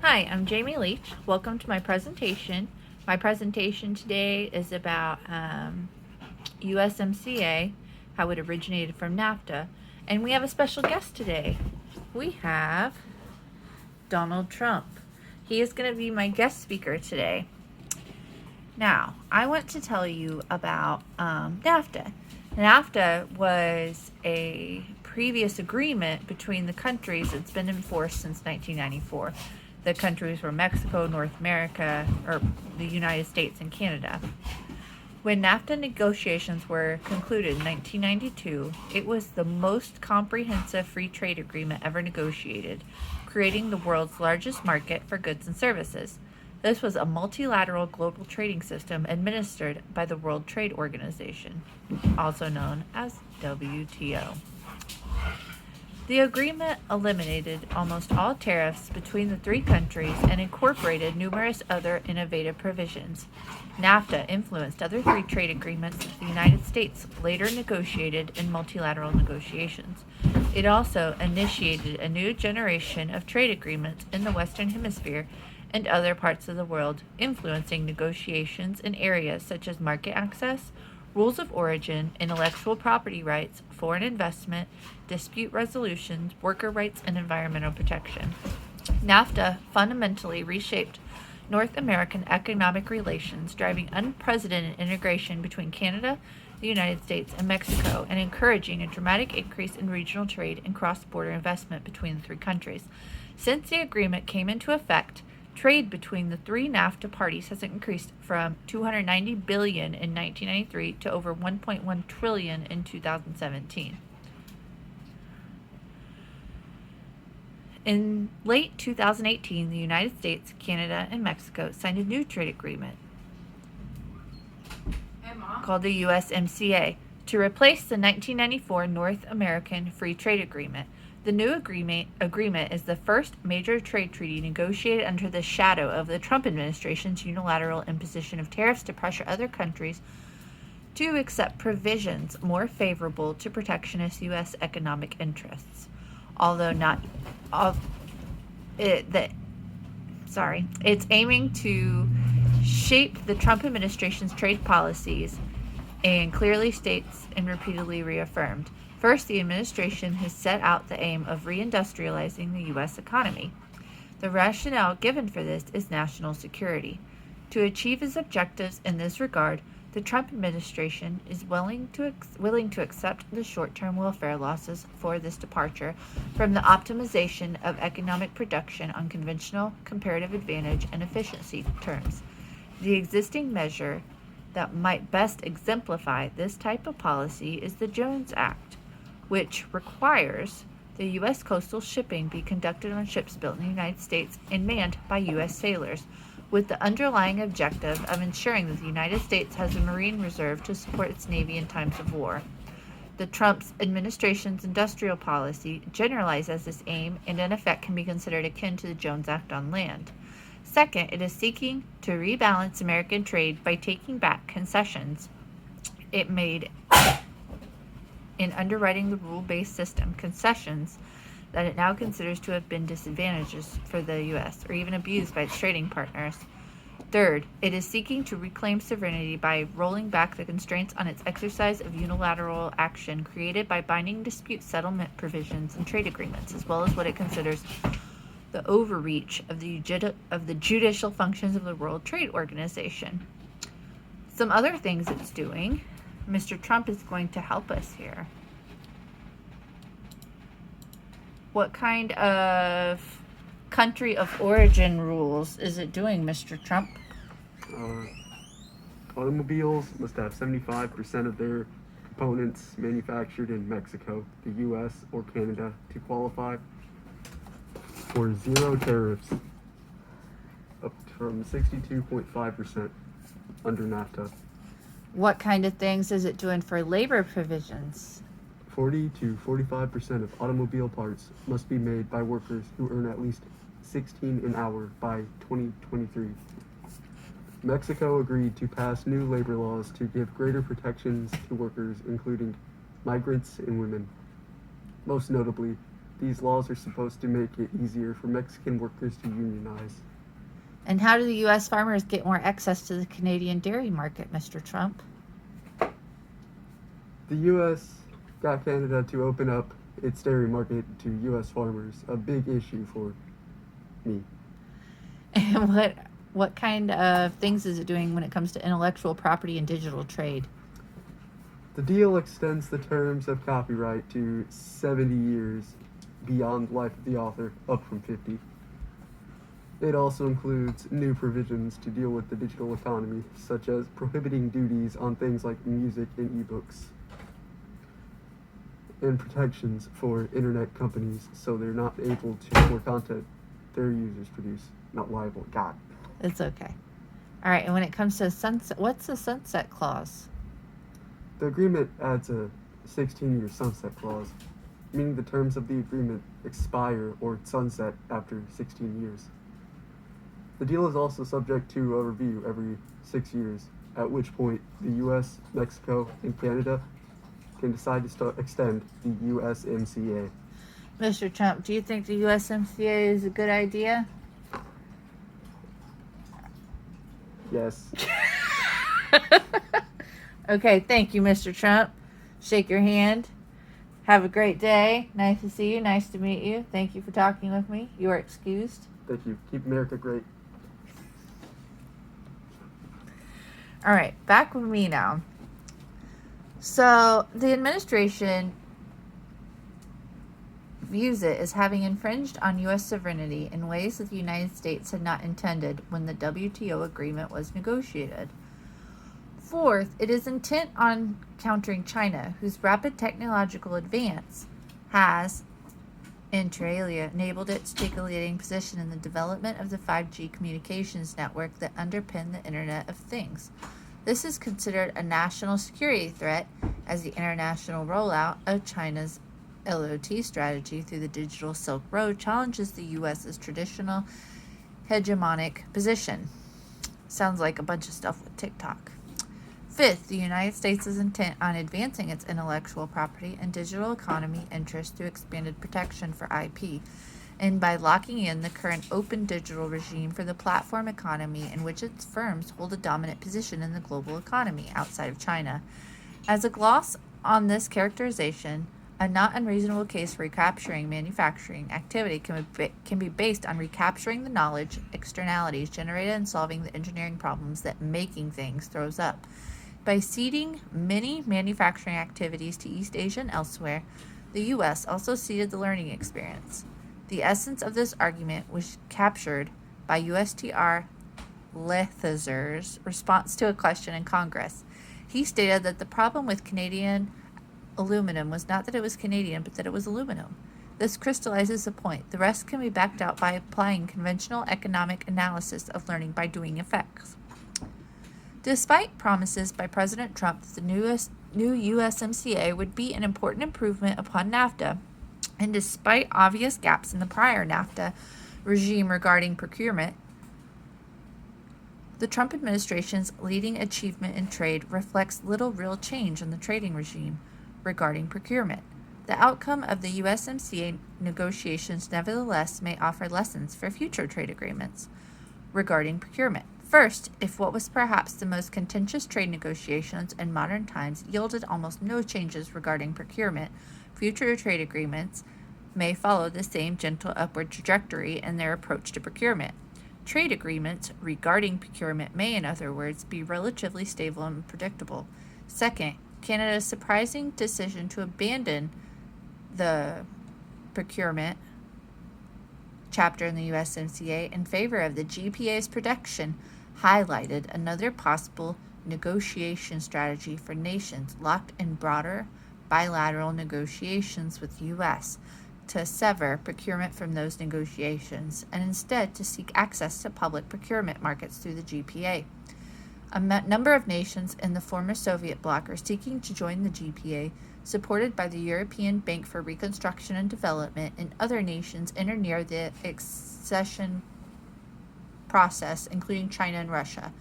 Hi, I'm Jamie Leach. Welcome to my presentation. My presentation today is about USMCA, how it originated from NAFTA, and we have a special guest today. We have Donald Trump. He is going to be my guest speaker today. Now, I want to tell you about NAFTA. NAFTA was a previous agreement between the countries. It's been in force since 1994. The countries were Mexico, North America, or the United States, and Canada. When NAFTA negotiations were concluded in 1992, it was the most comprehensive free trade agreement ever negotiated, creating the world's largest market for goods and services. This was a multilateral global trading system administered by the World Trade Organization, also known as WTO. The agreement eliminated almost all tariffs between the three countries and incorporated numerous other innovative provisions. NAFTA influenced other free trade agreements that the United States later negotiated in multilateral negotiations. It also initiated a new generation of trade agreements in the Western Hemisphere and other parts of the world, influencing negotiations in areas such as market access, rules of origin, intellectual property rights, foreign investment, dispute resolutions, worker rights, and environmental protection. NAFTA fundamentally reshaped North American economic relations, driving unprecedented integration between Canada, the United States, and Mexico, and encouraging a dramatic increase in regional trade and cross-border investment between the three countries. Since the agreement came into effect, trade between the three NAFTA parties has increased from $290 billion in 1993 to over $1.1 trillion in 2017. In late 2018, the United States, Canada, and Mexico signed a new trade agreement called the USMCA to replace the 1994 North American Free Trade Agreement. The new agreement is the first major trade treaty negotiated under the shadow of the Trump administration's unilateral imposition of tariffs to pressure other countries to accept provisions more favorable to protectionist U.S. economic interests. Although not of it's aiming to shape the Trump administration's trade policies and clearly states and repeatedly reaffirmed. First, the administration has set out the aim of reindustrializing the U.S. economy. The rationale given for this is national security. To achieve its objectives in this regard, the Trump administration is willing to accept the short-term welfare losses for this departure from the optimization of economic production on conventional comparative advantage and efficiency terms. The existing measure that might best exemplify this type of policy is the Jones Act, which requires the U.S. coastal shipping be conducted on ships built in the United States and manned by U.S. sailors, with the underlying objective of ensuring that the United States has a marine reserve to support its navy in times of war. The Trump administration's industrial policy generalizes this aim and in effect can be considered akin to the Jones Act on land. Second, it is seeking to rebalance American trade by taking back concessions it made in underwriting the rule-based system, concessions that it now considers to have been disadvantageous for the U.S. or even abused by its trading partners. Third, it is seeking to reclaim sovereignty by rolling back the constraints on its exercise of unilateral action created by binding dispute settlement provisions and trade agreements, as well as what it considers the overreach of the judicial functions of the World Trade Organization. Some other things it's doing. Mr. Trump is going to help us here. What kind of country of origin rules is it doing, Mr. Trump? Automobiles must have 75% of their components manufactured in Mexico, the U.S., or Canada to qualify for zero tariffs, up from 62.5% under NAFTA. What kind of things is it doing for labor provisions? 40 to 45% of automobile parts must be made by workers who earn at least $16 an hour by 2023. Mexico agreed to pass new labor laws to give greater protections to workers, including migrants and women. Most notably, These laws are supposed to make it easier for Mexican workers to unionize. And how do the U.S. farmers get more access to the Canadian dairy market, Mr. Trump? The U.S. got Canada to open up its dairy market to U.S. farmers, a big issue for me. And what kind of things is it doing when it comes to intellectual property and digital trade? The deal extends the terms of copyright to 70 years beyond the life of the author, up from 50. It also includes new provisions to deal with the digital economy, such as prohibiting duties on things like music and ebooks, and protections for internet companies so they're not able to for content their users produce. Not liable. God. It's okay. All right, and when it comes to sunset, what's the sunset clause? The agreement adds a 16-year sunset clause, meaning the terms of the agreement expire or sunset after 16 years. The deal is also subject to a review every 6 years, at which point the U.S., Mexico, and Canada can decide to extend the USMCA. Mr. Trump, do you think the USMCA is a good idea? Yes. Okay, thank you, Mr. Trump. Shake your hand. Have a great day. Nice to see you. Nice to meet you. Thank you for talking with me. You are excused. Thank you. Keep America great. All right, back with me now. So, the administration views it as having infringed on U.S. sovereignty in ways that the United States had not intended when the WTO agreement was negotiated. Fourth, it is intent on countering China, whose rapid technological advance has, inter alia, enabled it to take a leading position in the development of the 5G communications network that underpin the Internet of Things. This is considered a national security threat as the international rollout of China's LOT strategy through the digital Silk Road challenges the U.S.'s traditional hegemonic position. Sounds like a bunch of stuff with TikTok. Fifth, the United States is intent on advancing its intellectual property and digital economy interests through expanded protection for IP, and by locking in the current open digital regime for the platform economy in which its firms hold a dominant position in the global economy outside of China. As a gloss on this characterization, a not unreasonable case for recapturing manufacturing activity can be based on recapturing the knowledge externalities generated in solving the engineering problems that making things throws up. By ceding many manufacturing activities to East Asia and elsewhere, the U.S. also ceded the learning experience. The essence of this argument was captured by USTR Lethezer's response to a question in Congress. He stated that the problem with Canadian aluminum was not that it was Canadian, but that it was aluminum. This crystallizes the point. The rest can be backed out by applying conventional economic analysis of learning by doing effects. Despite promises by President Trump that the new USMCA would be an important improvement upon NAFTA, and despite obvious gaps in the prior NAFTA regime regarding procurement, the Trump administration's leading achievement in trade reflects little real change in the trading regime regarding procurement. The outcome of the USMCA negotiations nevertheless may offer lessons for future trade agreements regarding procurement. First, if what was perhaps the most contentious trade negotiations in modern times yielded almost no changes regarding procurement, future trade agreements may follow the same gentle upward trajectory in their approach to procurement. Trade agreements regarding procurement may, in other words, be relatively stable and predictable. Second, Canada's surprising decision to abandon the procurement chapter in the USMCA in favor of the GPA's protection highlighted another possible negotiation strategy for nations locked in broader bilateral negotiations with the U.S. to sever procurement from those negotiations and instead to seek access to public procurement markets through the GPA. A number of nations in the former Soviet bloc are seeking to join the GPA, supported by the European Bank for Reconstruction and Development, and other nations in or near the accession process, including China and Russia.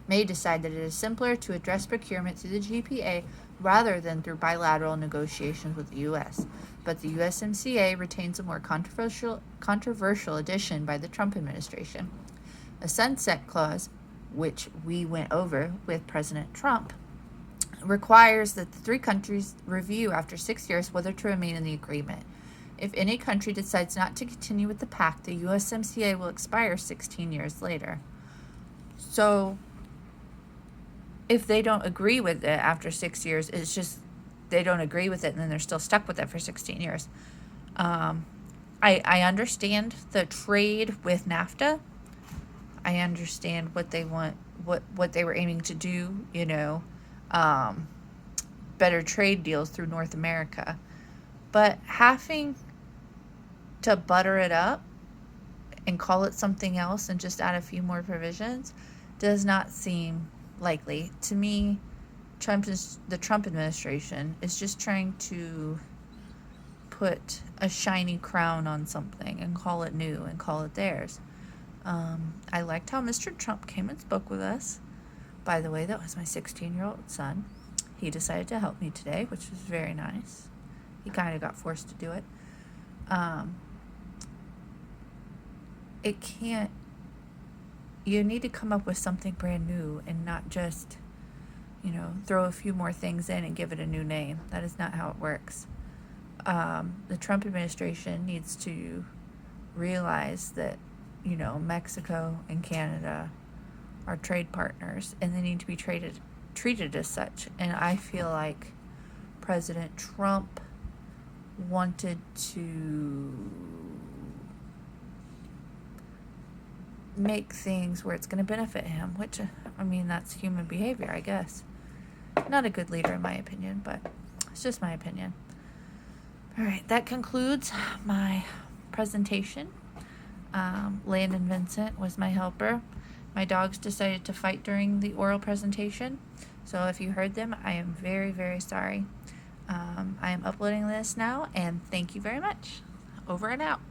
may decide that it is simpler to address procurement through the GPA rather than through bilateral negotiations with the U.S. But the USMCA retains a more controversial addition by the Trump administration. A sunset clause, which we went over with President Trump, requires that the three countries review after 6 years whether to remain in the agreement. If any country decides not to continue with the pact, the USMCA will expire 16 years later. So, if they don't agree with it after 6 years, it's just they don't agree with it and then they're still stuck with it for 16 years. I understand the trade with NAFTA. I understand what they want, what they were aiming to do, better trade deals through North America. But having to butter it up and call it something else and just add a few more provisions does not seem likely. To me, the Trump administration is just trying to put a shiny crown on something and call it new and call it theirs. I liked how Mr. Trump came and spoke with us. By the way, that was my 16-year-old son. He decided to help me today, which was very nice. He kind of got forced to do it. You need to come up with something brand new and not just, throw a few more things in and give it a new name. That is not how it works. The Trump administration needs to realize that, Mexico and Canada are trade partners and they need to be treated as such. And I feel like President Trump wanted to make things where it's going to benefit him, which, that's human behavior, I guess. Not a good leader in my opinion, but it's just my opinion. All right, that concludes my presentation. Landon Vincent was my helper. My dogs decided to fight during the oral presentation, so if you heard them, I am very, very sorry. I am uploading this now, and thank you very much. Over and out.